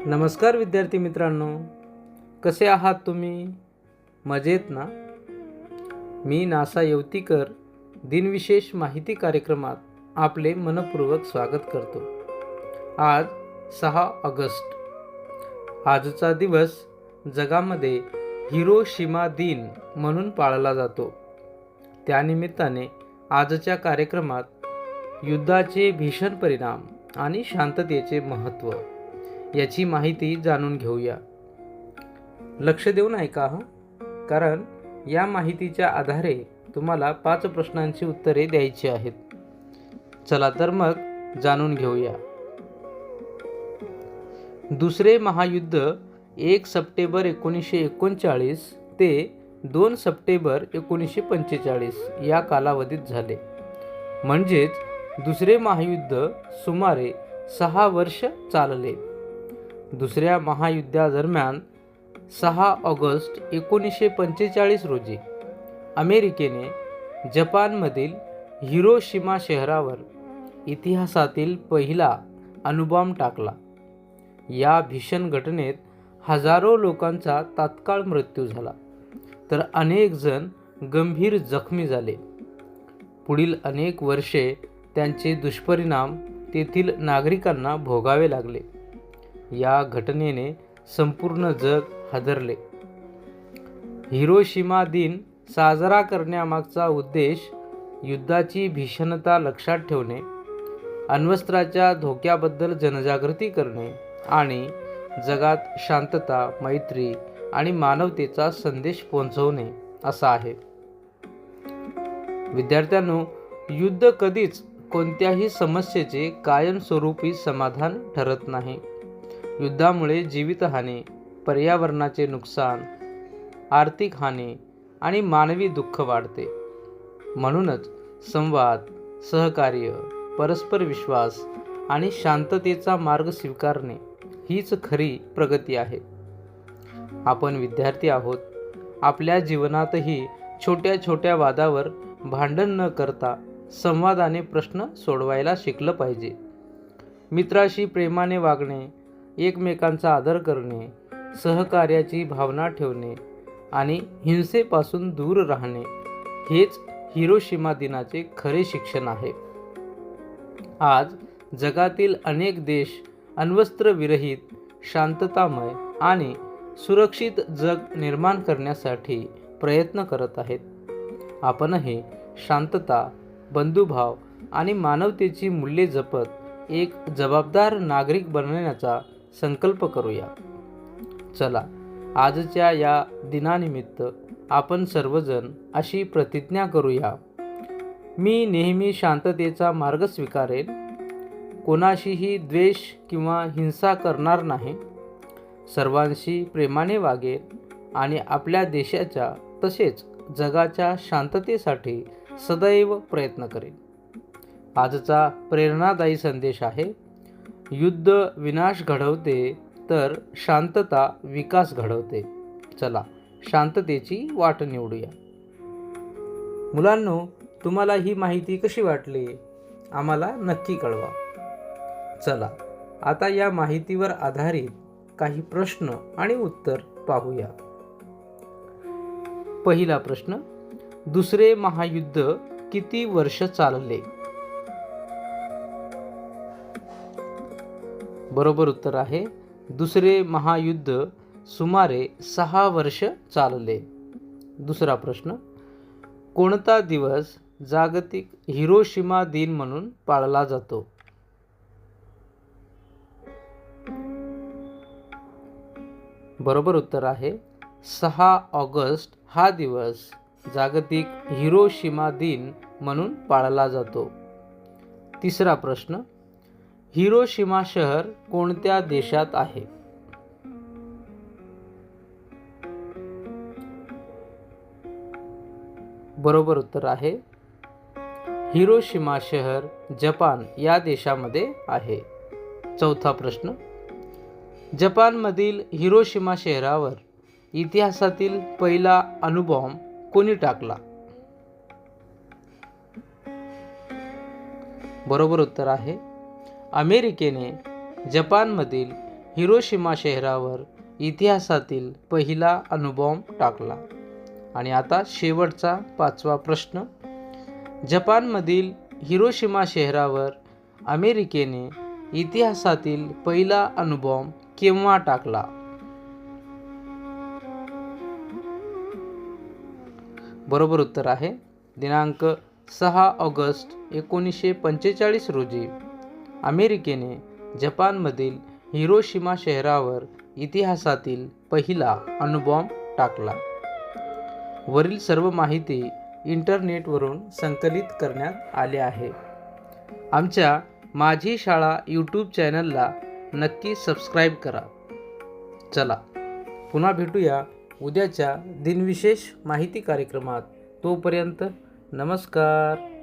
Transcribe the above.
नमस्कार विद्यार्थी मित्रांनो, कसे आहात तुम्ही? मजेत ना? मी नासा येवतीकर दिनविशेष माहिती कार्यक्रमात आपले मनपूर्वक स्वागत करतो. आज 6 ऑगस्ट. आजचा दिवस जगामध्ये हिरोशिमा दिन म्हणून पाळला जातो. त्यानिमित्ताने आजच्या कार्यक्रमात युद्धाचे भीषण परिणाम आणि शांततेचे महत्त्व याची माहिती जाणून घेऊया. लक्ष देऊन ऐका कारण या माहितीच्या आधारे तुम्हाला 5 प्रश्नांची उत्तरे द्यायची आहेत. चला तर मग जाणून घेऊया. दुसरे महायुद्ध 1 सप्टेंबर 1939 ते 2 सप्टेंबर 1945 या कालावधीत झाले. म्हणजेच दुसरे महायुद्ध सुमारे 6 वर्ष चालले. दुसऱ्या महायुद्धादरम्यान 6 ऑगस्ट 1945 रोजी अमेरिकेने जपानमधील हिरोशिमा शहरावर इतिहासातील पहिला अणुबॉम्ब टाकला. या भीषण घटनेत हजारो लोकांचा तात्काळ मृत्यू झाला, तर अनेक जण गंभीर जखमी झाले. पुढील अनेक वर्षे त्यांचे दुष्परिणाम तेथील नागरिकांना भोगावे लागले. या घटनेने संपूर्ण जग हादरले. हिरोशिमा दिन साजरा करण्यामागचा उद्देश युद्धाची भीषणता लक्षात ठेवणे, अण्वस्त्राच्या धोक्याबद्दल जनजागृती करणे आणि जगात शांतता, मैत्री आणि मानवतेचा संदेश पोहोचवणे असा आहे. विद्यार्थ्यांनो, युद्ध कधीच कोणत्याही समस्येचे कायमस्वरूपी समाधान ठरत नाही. युद्धामुळे जीवितहानी, पर्यावरणाचे नुकसान, आर्थिक हानी आणि मानवी दुःख वाढते. म्हणूनच संवाद, सहकार्य, परस्पर विश्वास आणि शांततेचा मार्ग स्वीकारणे हीच खरी प्रगती आहे. आपण विद्यार्थी आहोत. आपल्या जीवनातही छोट्या छोट्या वादावर भांडण न करता संवादाने प्रश्न सोडवायला शिकलं पाहिजे. मित्राशी प्रेमाने वागणे, एकमेकांचा आदर करणे, सहकार्याची भावना ठेवणे आणि हिंसेपासून दूर राहणे हेच हिरोशिमा दिनाचे खरे शिक्षण आहे. आज जगातील अनेक देश अण्वस्त्रविरहित, शांततामय आणि सुरक्षित जग निर्माण करण्यासाठी प्रयत्न करत आहेत. आपणही शांतता, बंधुभाव आणि मानवतेची मूल्ये जपत एक जबाबदार नागरिक बनण्याचा संकल्प करूया. चला, आजच्या या दिनानिमित्त आपण सर्वजण अशी प्रतिज्ञा करूया. मी नेहमी शांततेचा मार्ग स्वीकारेन, कोणाशीही द्वेष किंवा हिंसा करणार नाही, सर्वांशी प्रेमाने वागेन आणि आपल्या देशाच्या तसेच जगाच्या शांततेसाठी सदैव प्रयत्न करेन. आजचा प्रेरणादायी संदेश आहे, युद्ध विनाश घडवते तर शांतता विकास घडवते. चला, शांततेची वाट निवडूया. मुलांनो, तुम्हाला ही माहिती कशी वाटली? आम्हाला नक्की कळवा. चला, आता या माहितीवर आधारित काही प्रश्न आणि उत्तर पाहूया. पहिला प्रश्न, दुसरे महायुद्ध किती वर्ष चालले? बरोबर उत्तर आहे, दुसरे महायुद्ध सुमारे 6 वर्ष चालले. दुसरा प्रश्न, कोणता दिवस जागतिक हिरोशिमा दिन म्हणून पाळला जातो? बरोबर उत्तर आहे, 6 ऑगस्ट हा दिवस जागतिक हिरोशिमा दिन म्हणून पाळला जातो. तिसरा प्रश्न, हिरोशिमा शहर कोणत्या देशात आहे? बरोबर उत्तर आहे, हिरोशिमा शहर जपान या देशामध्ये आहे. चौथा प्रश्न, जपानमधील हिरोशिमा शहरावर इतिहासातील पहिला अणुबॉम्ब कोणी टाकला? बरोबर उत्तर आहे, अमेरिकेने जपानमधील हिरोशिमा शहरावर इतिहासातील पहिला अणुबॉम्ब टाकला? आणि आता शेवटचा 5वा प्रश्न. जपानमधील हिरोशिमा शहरावर अमेरिकेने इतिहासातील पहिला अणुबॉम्ब केव्हा टाकला? बरोबर उत्तर आहे दिनांक 6 ऑगस्ट 1945 रोजी अमेरिकेने जपानमधील हिरोशिमा शहरावर इतिहासातील पहिला अणुबॉम्ब टाकला. वरील सर्व माहिती इंटरनेटवरून संकलित करण्यात आली आहे. आमच्या माझी शाळा यूट्यूब चॅनलला नक्की सबस्क्राईब करा. चला पुन्हा भेटूया उद्याच्या दिनविशेष माहिती कार्यक्रमात. तोपर्यंत नमस्कार.